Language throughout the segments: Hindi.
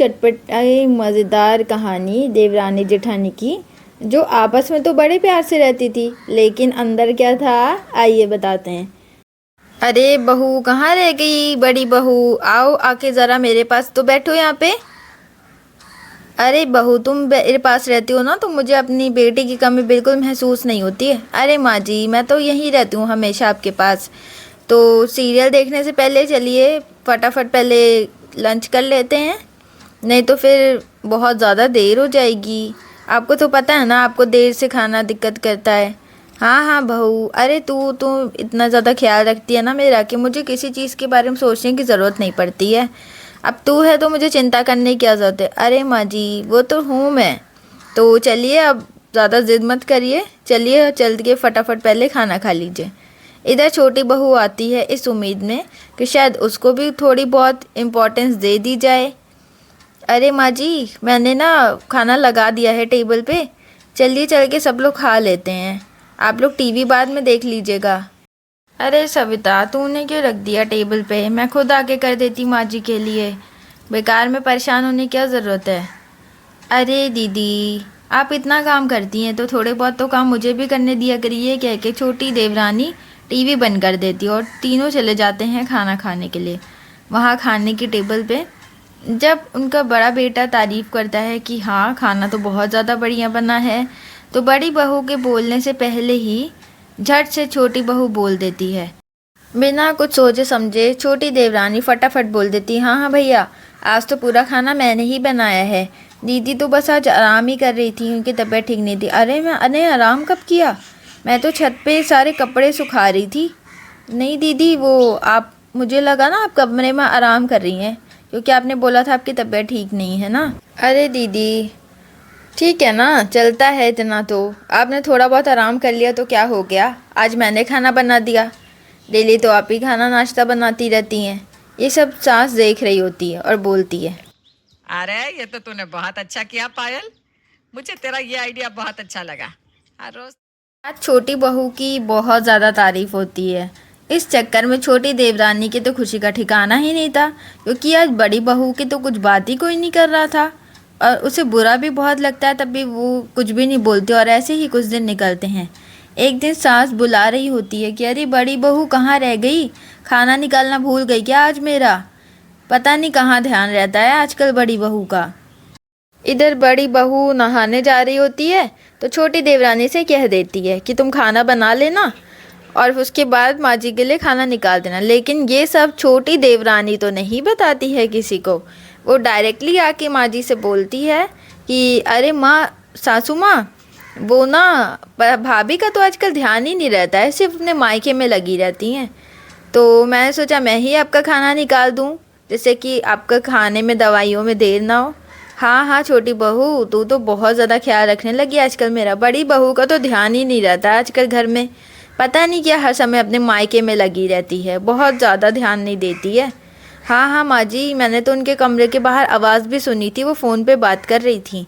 चटपटी मज़ेदार कहानी देवरानी जेठानी की, जो आपस में तो बड़े प्यार से रहती थी, लेकिन अंदर क्या था आइए बताते हैं। अरे बहू कहाँ रह गई बड़ी बहू, आओ आके ज़रा मेरे पास तो बैठो यहाँ पे। अरे बहू तुम मेरे पास रहती हो ना तो मुझे अपनी बेटी की कमी बिल्कुल महसूस नहीं होती है। अरे माँ जी मैं तो यहीं रहती हूँ हमेशा आपके पास। तो सीरियल देखने से पहले चलिए फटाफट पहले लंच कर लेते हैं, नहीं तो फिर बहुत ज़्यादा देर हो जाएगी। आपको तो पता है ना आपको देर से खाना दिक्कत करता है। हाँ हाँ बहू, अरे तू इतना ज़्यादा ख्याल रखती है ना मेरा कि मुझे किसी चीज़ के बारे में सोचने की ज़रूरत नहीं पड़ती है। अब तू है तो मुझे चिंता करने की क्या ज़रूरत है। अरे माँ जी वो तो हूँ मैं। तो चलिए अब ज़्यादा ज़िद मत करिए, चलिए चल के फटाफट पहले खाना खा लीजिए। इधर छोटी बहू आती है इस उम्मीद में कि शायद उसको भी थोड़ी बहुत इम्पोर्टेंस दे दी जाए। अरे माँ जी मैंने ना खाना लगा दिया है टेबल पे, चलिए चल के सब लोग खा लेते हैं, आप लोग टीवी बाद में देख लीजिएगा। अरे सविता तूने क्यों रख दिया टेबल पे, मैं खुद आके कर देती माँ जी के लिए, बेकार में परेशान होने की क्या ज़रूरत है। अरे दीदी आप इतना काम करती हैं तो थोड़े बहुत तो काम मुझे भी करने दिया करिए, कह के छोटी देवरानी टीवी बंद कर देती है और तीनों चले जाते हैं खाना खाने के लिए। वहाँ खाने की टेबल पे जब उनका बड़ा बेटा तारीफ़ करता है कि हाँ खाना तो बहुत ज़्यादा बढ़िया बना है, तो बड़ी बहू के बोलने से पहले ही झट से छोटी बहू बोल देती है। बिना कुछ सोचे समझे छोटी देवरानी फटाफट बोल देती, हाँ हाँ भैया आज तो पूरा खाना मैंने ही बनाया है, दीदी तो बस आज आराम ही कर रही थी, उनकी तबीयत ठीक नहीं थी। अरे आराम कब किया, मैं तो छत पे सारे कपड़े सुखा रही थी। नहीं दीदी वो आप, मुझे लगा ना आप कमरे में आराम कर रही हैं, क्योंकि आपने बोला था आपकी तबीयत ठीक नहीं है ना। अरे दीदी ठीक है ना, चलता है इतना तो, आपने थोड़ा बहुत आराम कर लिया तो क्या हो गया, आज मैंने खाना बना दिया, डेली तो आप ही खाना नाश्ता बनाती रहती हैं। ये सब सास देख रही होती है और बोलती है, अरे ये तो तूने बहुत अच्छा किया पायल, मुझे तेरा ये आइडिया बहुत अच्छा लगा। हर रोज आज छोटी बहू की बहुत ज़्यादा तारीफ होती है। इस चक्कर में छोटी देवरानी की तो खुशी का ठिकाना ही नहीं था, क्योंकि आज बड़ी बहू की तो कुछ बात ही कोई नहीं कर रहा था और उसे बुरा भी बहुत लगता है, तब भी वो कुछ भी नहीं बोलती और ऐसे ही कुछ दिन निकलते हैं। एक दिन सास बुला रही होती है कि अरे बड़ी बहू कहाँ रह गई, खाना निकालना भूल गई क्या आज मेरा, पता नहीं कहाँ ध्यान रहता है आजकल बड़ी बहू का। इधर बड़ी बहू नहाने जा रही होती है तो छोटी देवरानी से कह देती है कि तुम खाना बना लेना और उसके बाद माँ जी के लिए खाना निकाल देना, लेकिन ये सब छोटी देवरानी तो नहीं बताती है किसी को। वो डायरेक्टली आके माँ जी से बोलती है कि अरे माँ, सासू माँ, वो ना भाभी का तो आजकल ध्यान ही नहीं रहता है, सिर्फ अपने मायके में लगी रहती हैं, तो मैंने सोचा मैं ही आपका खाना निकाल दूँ, जिससे कि आपका खाने में दवाइयों में देर ना हो। हाँ हाँ छोटी बहू तू तो बहुत ज़्यादा ख्याल रखने लगी आजकल मेरा, बड़ी बहू का तो ध्यान ही नहीं रहता आजकल घर में, पता नहीं क्या हर समय अपने मायके में लगी रहती है, बहुत ज़्यादा ध्यान नहीं देती है। हाँ हाँ माँ जी मैंने तो उनके कमरे के बाहर आवाज़ भी सुनी थी, वो फ़ोन पे बात कर रही थी,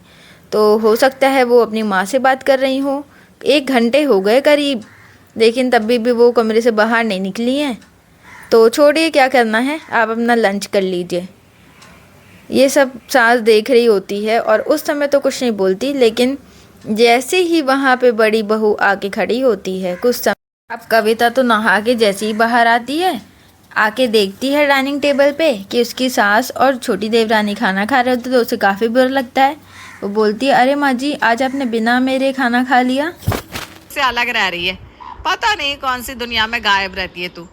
तो हो सकता है वो अपनी माँ से बात कर रही हो। 1 घंटे हो गए करीब, लेकिन तब भी वो कमरे से बाहर नहीं निकली हैं। तो छोड़िए क्या करना है, आप अपना लंच कर लीजिए। ये सब सास देख रही होती है और उस समय तो कुछ नहीं बोलती, लेकिन जैसे ही वहाँ पे बड़ी बहू आके खड़ी होती है कुछ समय, अब कविता तो नहा के जैसे ही बाहर आती है, आके देखती है डाइनिंग टेबल पे कि उसकी सास और छोटी देवरानी खाना खा रहे होते, तो उसे काफ़ी बुरा लगता है। वो बोलती है अरे माँ जी आज आपने बिना मेरे खाना खा लिया। से अलग रह रही है, पता नहीं कौन सी दुनिया में गायब रहती है तू।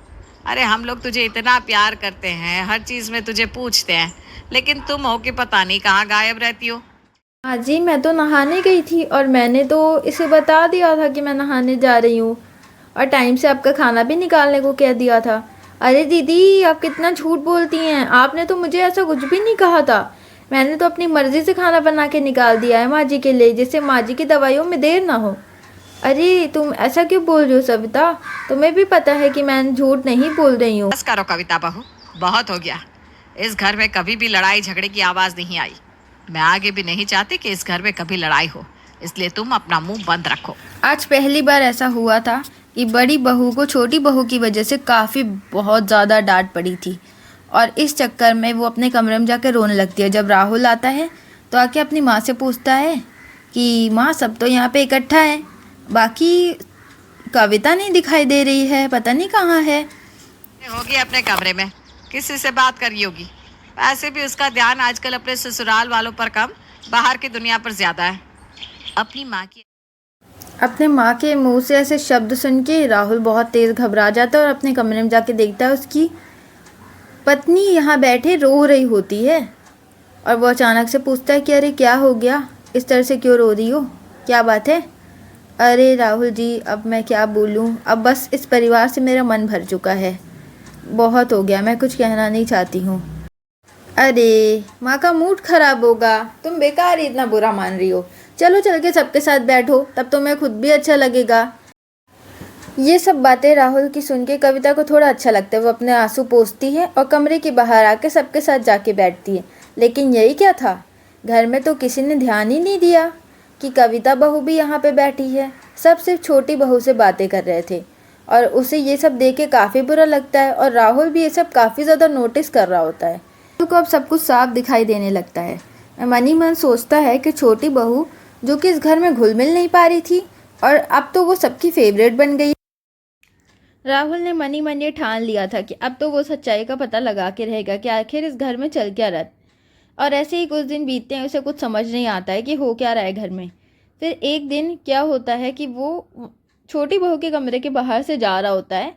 अरे हम लोग तुझे इतना प्यार करते हैं, हर चीज में तुझे पूछते हैं, लेकिन तुम हो कि पता नहीं कहाँ गायब रहती हो। हाँ जी मैं तो नहाने गई थी और मैंने तो इसे बता दिया था कि मैं नहाने जा रही हूँ और टाइम से आपका खाना भी निकालने को कह दिया था। अरे दीदी आप कितना झूठ बोलती हैं, आपने तो मुझे ऐसा कुछ भी नहीं कहा था, मैंने तो अपनी मर्ज़ी से खाना बना के निकाल दिया है माँ जी के लिए, जिससे माँ जी की दवाइयों में देर ना हो। अरे तुम ऐसा क्यों बोल रही हो सविता, तुम्हें भी पता है कि मैं झूठ नहीं बोल रही हूँ। बस करो कविता बहू, बहुत हो गया। इस घर में कभी भी लड़ाई झगड़े की आवाज नहीं आई, मैं आगे भी नहीं चाहती कि इस घर में कभी लड़ाई हो, इसलिए तुम अपना मुंह बंद रखो। आज पहली बार ऐसा हुआ था कि बड़ी बहू को छोटी बहू की वजह से काफ़ी बहुत ज़्यादा डांट पड़ी थी और इस चक्कर में वो अपने कमरे में जाकर रोने लगती है। जब राहुल आता है तो आके अपनी माँ से पूछता है कि माँ सब तो यहाँ पे इकट्ठा है, बाकी कविता नहीं दिखाई दे रही है, पता नहीं कहाँ है। होगी अपने कमरे में, किसी से बात करी होगी। वैसे भी उसका ध्यान आजकल अपने ससुराल वालों पर कम, बाहर की दुनिया पर ज्यादा है। अपने माँ के मुंह से ऐसे शब्द सुन के राहुल बहुत तेज़ घबरा जाता है और अपने कमरे में जाके देखता है उसकी पत्नी यहाँ बैठे रो रही होती है। और वो अचानक से पूछता है कि अरे क्या हो गया, इस तरह से क्यों रो रही हो, क्या बात है। अरे राहुल जी, अब मैं क्या बोलूँ, अब बस इस परिवार से मेरा मन भर चुका है, बहुत हो गया, मैं कुछ कहना नहीं चाहती हूँ। अरे माँ का मूड खराब होगा, तुम बेकार ही इतना बुरा मान रही हो, चलो चल के सबके साथ बैठो, तब तुम्हें खुद भी अच्छा लगेगा। ये सब बातें राहुल की सुन के कविता को थोड़ा अच्छा लगता है। वो अपने आंसू पोंछती है और कमरे के बाहर आके सबके साथ जाके बैठती है। लेकिन यही क्या था, घर में तो किसी ने ध्यान ही नहीं दिया कि कविता बहू भी यहाँ पे बैठी है। सब सिर्फ छोटी बहू से बातें कर रहे थे और उसे ये सब देख के काफ़ी बुरा लगता है और राहुल भी ये सब काफ़ी ज़्यादा नोटिस कर रहा होता है। तो अब सब कुछ साफ दिखाई देने लगता है। मन ही मन सोचता है कि छोटी बहू जो कि इस घर में घुल मिल नहीं पा रही थी और अब तो वो सबकी फेवरेट बन गई। राहुल ने मन ही मन ये ठान लिया था कि अब तो वो सच्चाई का पता लगा के रहेगा कि आखिर इस घर में चल क्या रहा है। और ऐसे ही कुछ दिन बीतते हैं, उसे कुछ समझ नहीं आता है कि हो क्या रहा है घर में। फिर एक दिन क्या होता है कि वो छोटी बहू के कमरे के बाहर से जा रहा होता है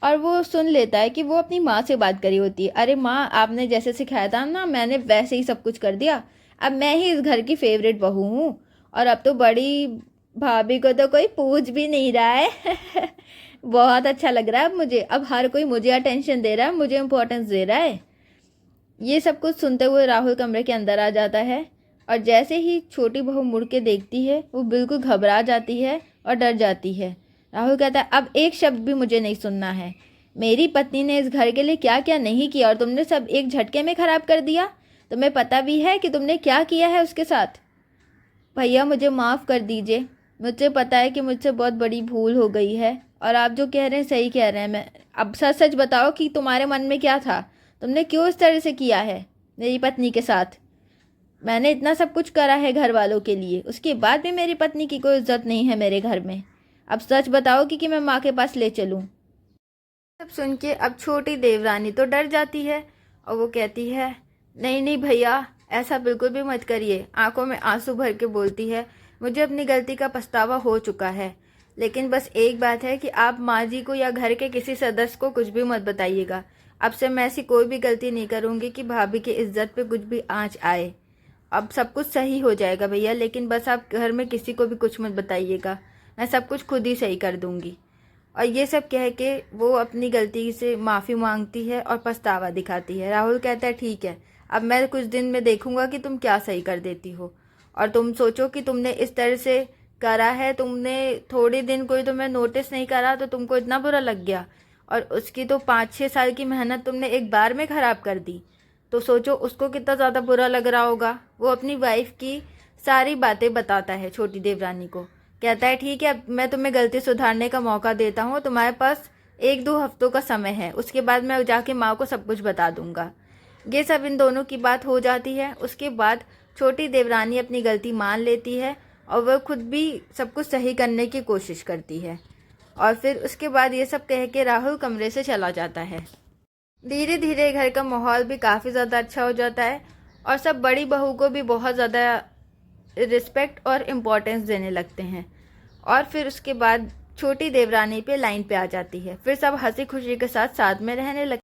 और वो सुन लेता है कि वो अपनी माँ से बात करी होती है। अरे माँ, आपने जैसे सिखाया था ना, मैंने वैसे ही सब कुछ कर दिया, अब मैं ही इस घर की फेवरेट बहू हूँ और अब तो बड़ी भाभी को तो कोई पूछ भी नहीं रहा है। बहुत अच्छा लग रहा है अब मुझे, अब हर कोई मुझे अटेंशन दे रहा है, मुझे इम्पोर्टेंस दे रहा है। ये सब कुछ सुनते हुए राहुल कमरे के अंदर आ जाता है और जैसे ही छोटी बहू मुड़ के देखती है वो बिल्कुल घबरा जाती है और डर जाती है। राहुल कहता है अब एक शब्द भी मुझे नहीं सुनना है, मेरी पत्नी ने इस घर के लिए क्या क्या नहीं किया और तुमने सब एक झटके में ख़राब कर दिया। तुम्हें पता भी है कि तुमने क्या किया है उसके साथ। भैया मुझे माफ़ कर दीजिए, मुझे पता है कि मुझसे बहुत बड़ी भूल हो गई है और आप जो कह रहे हैं सही कह रहे हैं। मैं अब सच सच बताओ कि तुम्हारे मन में क्या था, तुमने क्यों इस तरह से किया है मेरी पत्नी के साथ। मैंने इतना सब कुछ करा है घर वालों के लिए, उसके बाद भी मेरी पत्नी की कोई इज्जत नहीं है मेरे घर में। अब सच बताओ कि मैं माँ के पास ले चलूँ। सब सुन के अब छोटी देवरानी तो डर जाती है और वो कहती है नहीं नहीं भैया, ऐसा बिल्कुल भी मत करिए। आंखों में आंसू भर के बोलती है मुझे अपनी गलती का पछतावा हो चुका है, लेकिन बस एक बात है कि आप माँ जी को या घर के किसी सदस्य को कुछ भी मत बताइएगा। अब से मैं ऐसी कोई भी गलती नहीं करूँगी कि भाभी की इज्जत पे कुछ भी आँच आए। अब सब कुछ सही हो जाएगा भैया, लेकिन बस आप घर में किसी को भी कुछ मत बताइएगा, मैं सब कुछ खुद ही सही कर दूँगी। और ये सब कह के वो अपनी गलती से माफ़ी मांगती है और पछतावा दिखाती है। राहुल कहता है ठीक है, अब मैं कुछ दिन में देखूंगा कि तुम क्या सही कर देती हो। और तुम सोचो कि तुमने इस तरह से करा है, तुमने थोड़े दिन कोई तुम्हें नोटिस नहीं करा तो तुमको इतना बुरा लग गया, और उसकी तो 5-6 साल की मेहनत तुमने एक बार में ख़राब कर दी, तो सोचो उसको कितना ज़्यादा बुरा लग रहा होगा। वो अपनी वाइफ की सारी बातें बताता है छोटी देवरानी को। कहता है ठीक है, मैं तुम्हें गलती सुधारने का मौका देता हूँ, तुम्हारे पास 1-2 हफ्तों का समय है, उसके बाद मैं जाके माँ को सब कुछ बता दूंगा। ये सब इन दोनों की बात हो जाती है। उसके बाद छोटी देवरानी अपनी गलती मान लेती है और वह खुद भी सब कुछ सही करने की कोशिश करती है। और फिर उसके बाद ये सब कह के राहुल कमरे से चला जाता है। धीरे धीरे घर का माहौल भी काफ़ी ज़्यादा अच्छा हो जाता है और सब बड़ी बहू को भी बहुत ज़्यादा रिस्पेक्ट और इम्पोर्टेंस देने लगते हैं। और फिर उसके बाद छोटी देवरानी पे लाइन पे आ जाती है। फिर सब हंसी खुशी के साथ में रहने लगते